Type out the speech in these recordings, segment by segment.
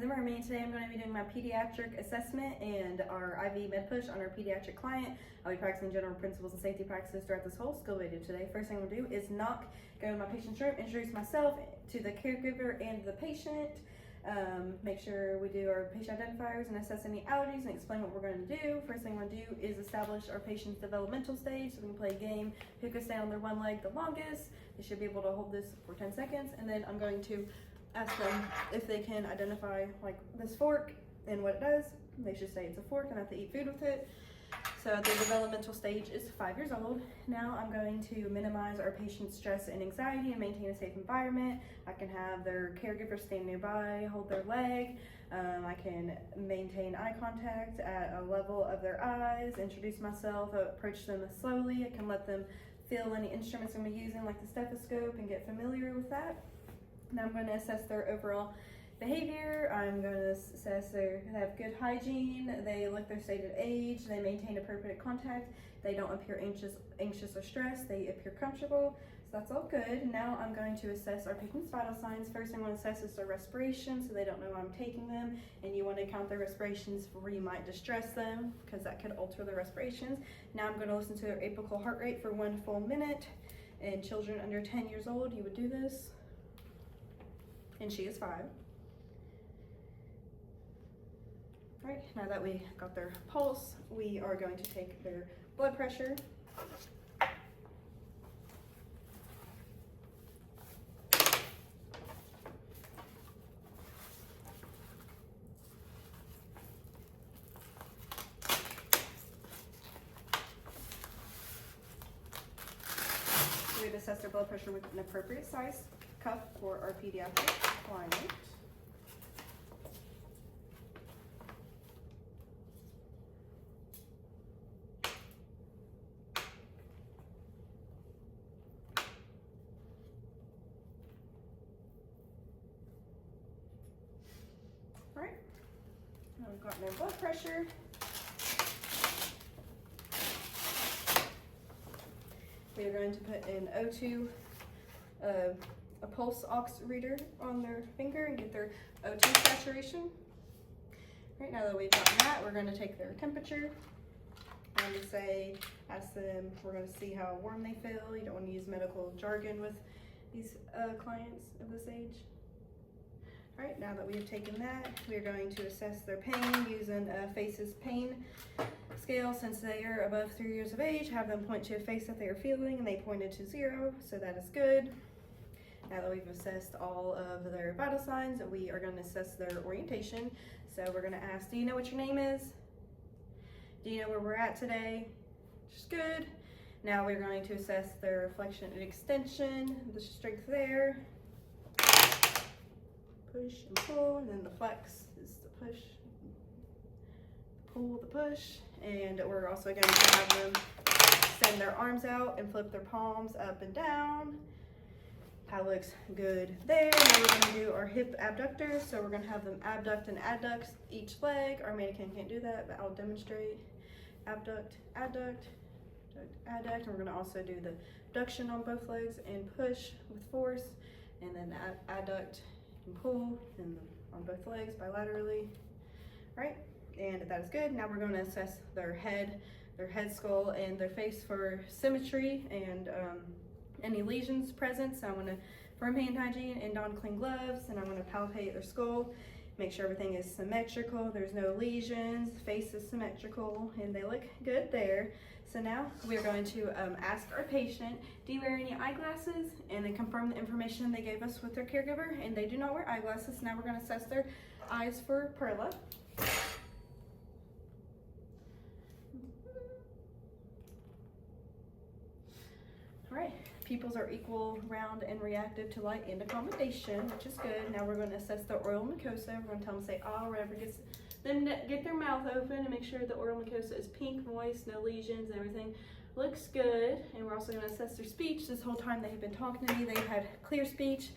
the Mermaid. Today I'm going to be doing my pediatric assessment and our IV med push on our pediatric client. I'll be practicing general principles and safety practices throughout this whole skill video today. First thing I'm going to do is go to my patient's room, introduce myself to the caregiver and the patient, make sure we do our patient identifiers and assess any allergies and explain what we're going to do. First thing we're going to do is establish our patient's developmental stage. So we can play a game, who can stay on their one leg the longest. They should be able to hold this for 10 seconds, and then I'm going to ask them if they can identify like this fork and what it does. They should say it's a fork and have to eat food with it. So the developmental stage is 5 years old. Now I'm going to minimize our patient's stress and anxiety and maintain a safe environment. I can have their caregiver stand nearby, hold their leg. I can maintain eye contact at a level of their eyes, introduce myself, approach them slowly. I can let them feel any instruments I'm using like the stethoscope and get familiar with that. Now I'm going to assess their overall behavior. I'm going to assess they have good hygiene, they look their stated age, they maintain appropriate contact, they don't appear anxious or stressed, they appear comfortable. So that's all good. Now I'm going to assess our patient's vital signs. First thing I want to assess is their respiration, so they don't know I'm taking them, and you want to count their respirations where you might distress them because that could alter their respirations. Now I'm going to listen to their apical heart rate for 1 full minute. In children under 10 years old, you would do this. And she is 5. All right, now that we got their pulse, we are going to take their blood pressure. We would assess their blood pressure with an appropriate size cup for our pediatric client. All right, now we've got their blood pressure. We are going to put an O2 a pulse ox reader on their finger and get their O2 saturation. Right, now that we've gotten that, we're going to take their temperature and ask them, we're going to see how warm they feel. You don't want to use medical jargon with these clients of this age. All right, now that we have taken that, we're going to assess their pain using a FACES pain scale. Since they are above 3 years of age, have them point to a face that they are feeling, and they pointed to 0, so that is good. Now that we've assessed all of their vital signs, we are going to assess their orientation. So we're going to ask, do you know what your name is? Do you know where we're at today? Which is good. Now we're going to assess their flexion and extension, the strength there. Push and pull, and then the flex is the push, pull, the push. And we're also going to have them extend their arms out and flip their palms up and down. That looks good there. Now we're going to do our hip abductors. So we're going to have them abduct and adduct each leg. Our mannequin can't do that, but I'll demonstrate. Abduct, adduct, adduct. And we're going to also do the abduction on both legs and push with force, and then adduct and pull and on both legs bilaterally. All right, and that is good. Now we're going to assess their head skull, and their face for symmetry and any lesions present. So I want to firm hand hygiene and don clean gloves, and I want to palpate their skull, make sure everything is symmetrical, there's no lesions, face is symmetrical, and they look good there. So now we're going to ask our patient, do you wear any eyeglasses? And then confirm the information they gave us with their caregiver, and they do not wear eyeglasses. Now we're going to assess their eyes for Perla. All right, pupils are equal, round, and reactive to light and accommodation, which is good. Now we're going to assess the oral mucosa. We're going to tell them, say, ah, whatever gets them, get their mouth open and make sure the oral mucosa is pink, moist, no lesions, everything looks good. And we're also going to assess their speech. This whole time they've been talking to me, they've had clear speech,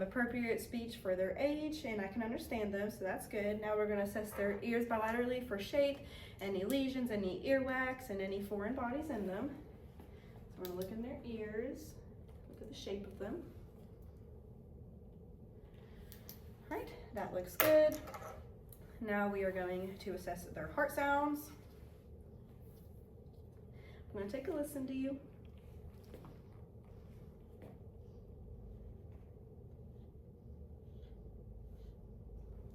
appropriate speech for their age, and I can understand them, so that's good. Now we're going to assess their ears bilaterally for shape, any lesions, any earwax, and any foreign bodies in them. So we're going to look in their ears, look at the shape of them. Right, that looks good. Now we are going to assess their heart sounds. I'm gonna take a listen to you.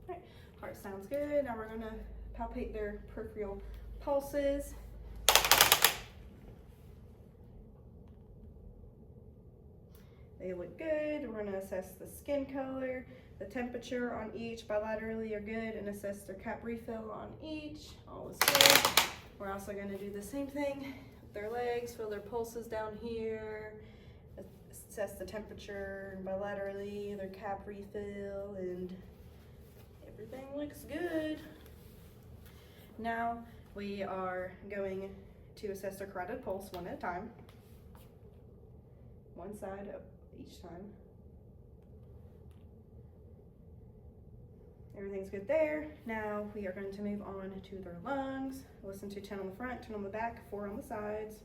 Right, heart sounds good. Now we're gonna palpate their peripheral pulses. They look good. We're gonna assess the skin color, the temperature on each bilaterally are good, and assess their cap refill on each. All is good. We're also gonna do the same thing with their legs, feel their pulses down here, assess the temperature bilaterally, their cap refill, and everything looks good. Now we are going to assess their carotid pulse one at a time. One side of each time. Everything's good there. Now we are going to move on to their lungs. Listen to 10 on the front, 10 on the back, 4 on the sides.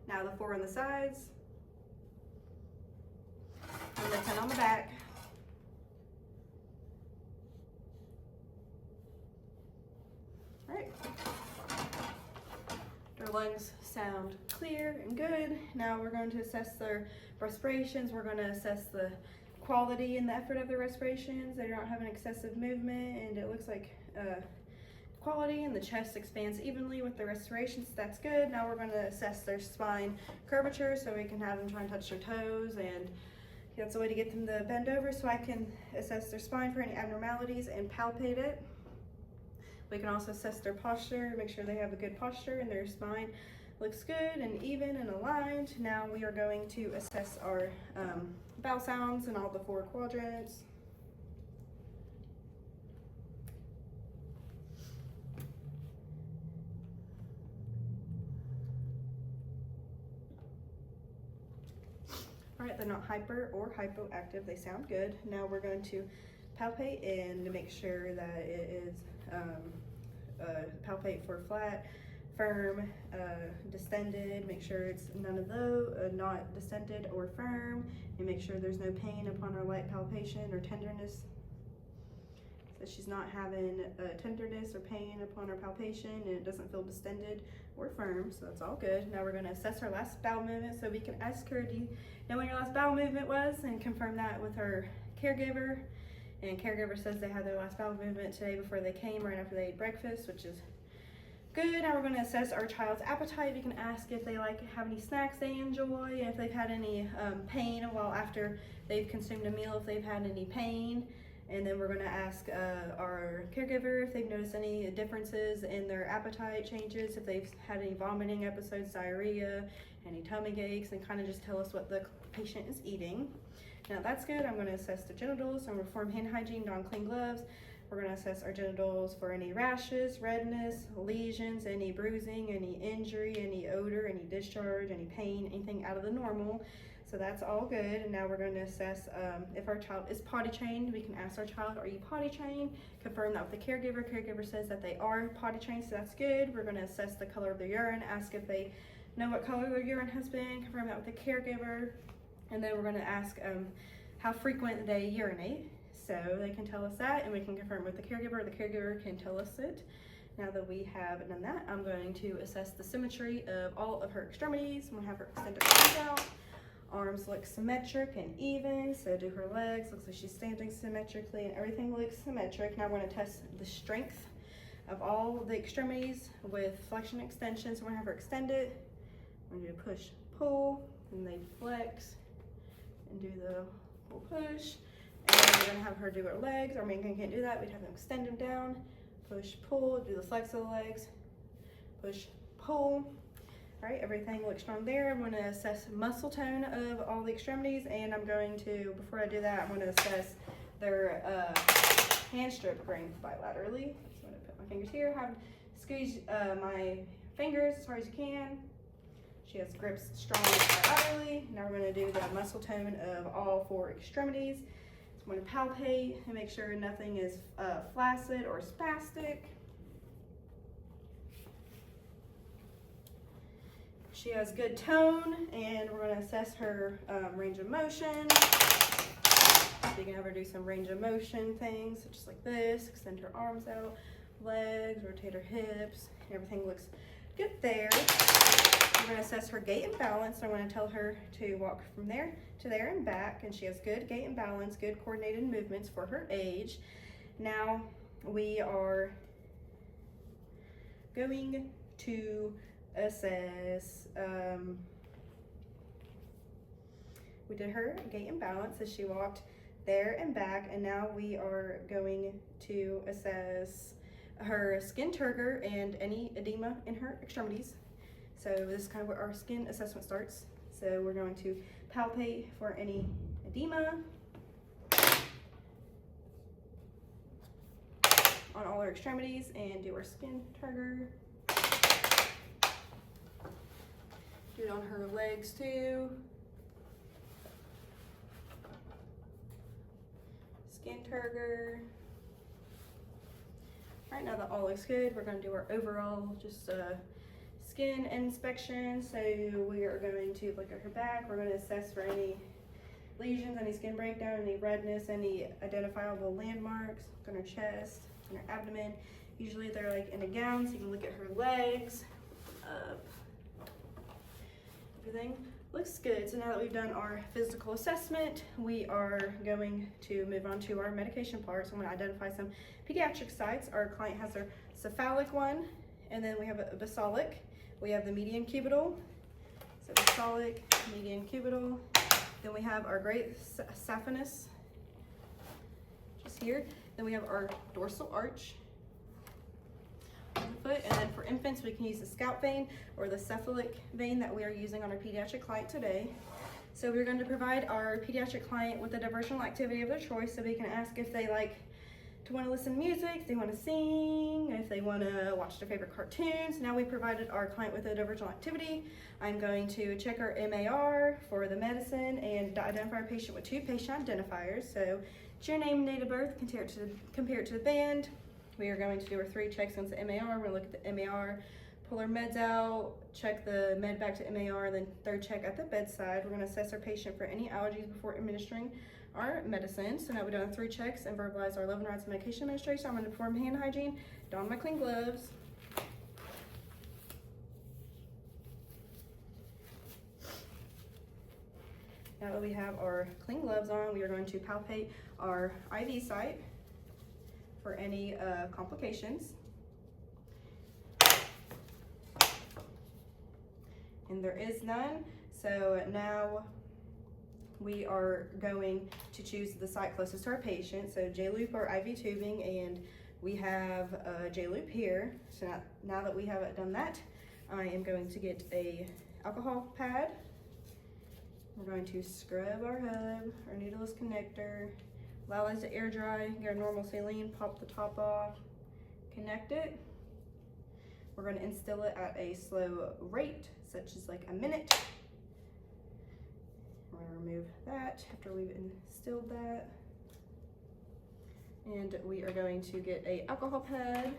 Now the 4 on the sides, and the 10 on the back. All right. Their lungs sound clear and good. Now we're going to assess their respirations. We're going to assess the quality and the effort of their respirations. They don't have an excessive movement, and it looks like quality, and the chest expands evenly with the respirations. That's good. Now we're going to assess their spine curvature, so we can have them try and touch their toes, and that's a way to get them to bend over so I can assess their spine for any abnormalities and palpate it. We can also assess their posture, make sure they have a good posture and their spine looks good and even and aligned. Now we are going to assess our bowel sounds in all the 4 quadrants. All right, they're not hyper or hypoactive, they sound good. Now we're going to palpate and make sure that it is palpate for flat, firm, distended. Make sure it's none of those, not distended or firm, and make sure there's no pain upon our light palpation or tenderness. So she's not having tenderness or pain upon her palpation, and it doesn't feel distended or firm, so that's all good. Now we're going to assess her last bowel movement, so we can ask her, do you know when your last bowel movement was, and confirm that with her caregiver. And caregiver says they had their last bowel movement today before they came, right after they ate breakfast, which is good. Now we're going to assess our child's appetite. We can ask if they have any snacks they enjoy, if they've had any pain while after they've consumed a meal, if they've had any pain. And then we're going to ask our caregiver if they've noticed any differences in their appetite changes, if they've had any vomiting episodes, diarrhea, any tummy aches, and kind of just tell us what the patient is eating. Now that's good. I'm going to assess the genitals. So I'm going to perform hand hygiene, don clean gloves. We're going to assess our genitals for any rashes, redness, lesions, any bruising, any injury, any odor, any discharge, any pain, anything out of the normal. So that's all good. And now we're going to assess if our child is potty trained. We can ask our child, are you potty trained? Confirm that with the caregiver. Caregiver says that they are potty trained, so that's good. We're going to assess the color of their urine, ask if they know what color their urine has been, confirm that with the caregiver. And then we're going to ask how frequent they urinate. So they can tell us that, and we can confirm with the caregiver. The caregiver can tell us it. Now that we have done that, I'm going to assess the symmetry of all of her extremities. I'm going to have her extend her arms out. Arms look symmetric and even, so do her legs. Looks like she's standing symmetrically, and everything looks symmetric. Now we're going to test the strength of all the extremities with flexion extension. So we're going to have her extend it. We're going to do push, pull, and they flex and do the pull, push. And then we're going to have her do her legs. Our main can't do that. We'd have them extend them down, push, pull, do the flex of the legs, push, pull. All right, everything looks strong there. I'm going to assess muscle tone of all the extremities, and I'm going to, before I do that, I'm going to assess their hand strip strength bilaterally. So I'm going to put my fingers here, squeeze my fingers as hard as you can. She has grips strong bilaterally. Now we're going to do the muscle tone of all 4 extremities. So I'm going to palpate and make sure nothing is flaccid or spastic. She has good tone, and we're going to assess her range of motion. So you can have her do some range of motion things, just like this, extend her arms out, legs, rotate her hips, everything looks good there. We're going to assess her gait and balance. So I'm going to tell her to walk from there to there and back, and she has good gait and balance, good coordinated movements for her age. Now we are going to assess, we did her gait and balance as she walked there and back, and now we are going to assess her skin turgor and any edema in her extremities. So this is kind of where our skin assessment starts. So we're going to palpate for any edema on all our extremities and do our skin turgor. Do it on her legs too. Skin turgor. All right, now that all looks good, we're going to do our overall just skin inspection. So we are going to look at her back. We're going to assess for any lesions, any skin breakdown, any redness, any identifiable landmarks. Look on her chest, on her abdomen. Usually they're like in a gown, so you can look at her legs, up. Everything looks good. So now that we've done our physical assessment, we are going to move on to our medication part. So I'm going to identify some pediatric sites. Our client has her cephalic one, and then we have a basalic. We have the median cubital, so basalic, median cubital. Then we have our great saphenous, just here. Then we have our dorsal arch on the foot, and then for infants, we can use the scalp vein or the cephalic vein that we are using on our pediatric client today. So we're going to provide our pediatric client with a diversional activity of their choice, so we can ask if they like to want to listen to music, if they want to sing, if they want to watch their favorite cartoons. Now we provided our client with a diversional activity. I'm going to check our MAR for the medicine and identify our patient with 2 patient identifiers. So it's your name and date of birth, compare it to the band. We are going to do our 3 checks against the MAR. We're going to look at the MAR, pull our meds out, check the med back to MAR, then 3rd check at the bedside. We're going to assess our patient for any allergies before administering our medicine. So now we've done 3 checks and verbalized our 11 rounds of medication administration. I'm going to perform hand hygiene, don my clean gloves. Now that we have our clean gloves on, we are going to palpate our IV site for any complications. And there is none. So now we are going to choose the site closest to our patient. So J-loop or IV tubing, and we have a J-loop here. So now that we have done that, I am going to get a alcohol pad. We're going to scrub our hub, our needleless connector, allow it to air dry, get our normal saline, pop the top off, connect it. We're going to instill it at a slow rate, such as like a minute. We're going to remove that after we've instilled that. And we are going to get a alcohol pad,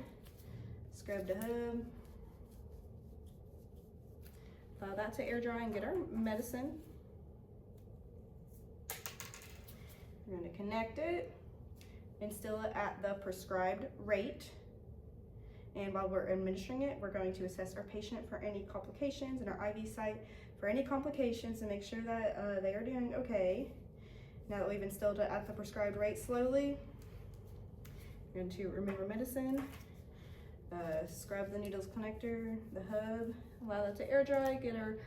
scrub the hub, allow that to air dry and get our medicine. We're going to connect it, instill it at the prescribed rate. And while we're administering it, we're going to assess our patient for any complications and our IV site for any complications to make sure that they are doing okay. Now that we've instilled it at the prescribed rate slowly, we're going to remove our medicine, scrub the needles connector, the hub, allow that to air dry, get our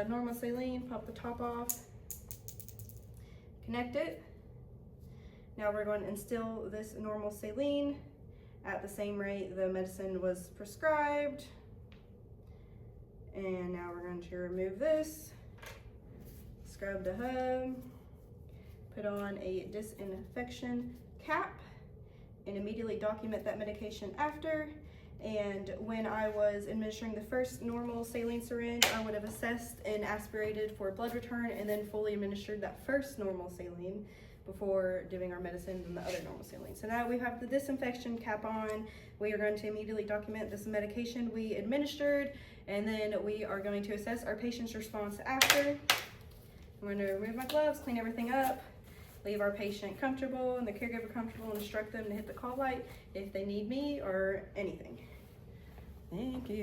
normal saline, pop the top off, connect it. Now we're going to instill this normal saline at the same rate the medicine was prescribed. And now we're going to remove this, scrub the hub, put on a disinfection cap, and immediately document that medication after. And when I was administering the first normal saline syringe, I would have assessed and aspirated for blood return and then fully administered that first normal saline before doing our medicine and the other normal saline. So now we have the disinfection cap on. We are going to immediately document this medication we administered And then we are going to assess our patient's response after. I'm going to remove my gloves, clean everything up, leave our patient comfortable and the caregiver comfortable, and instruct them to hit the call light if they need me or anything. Thank you.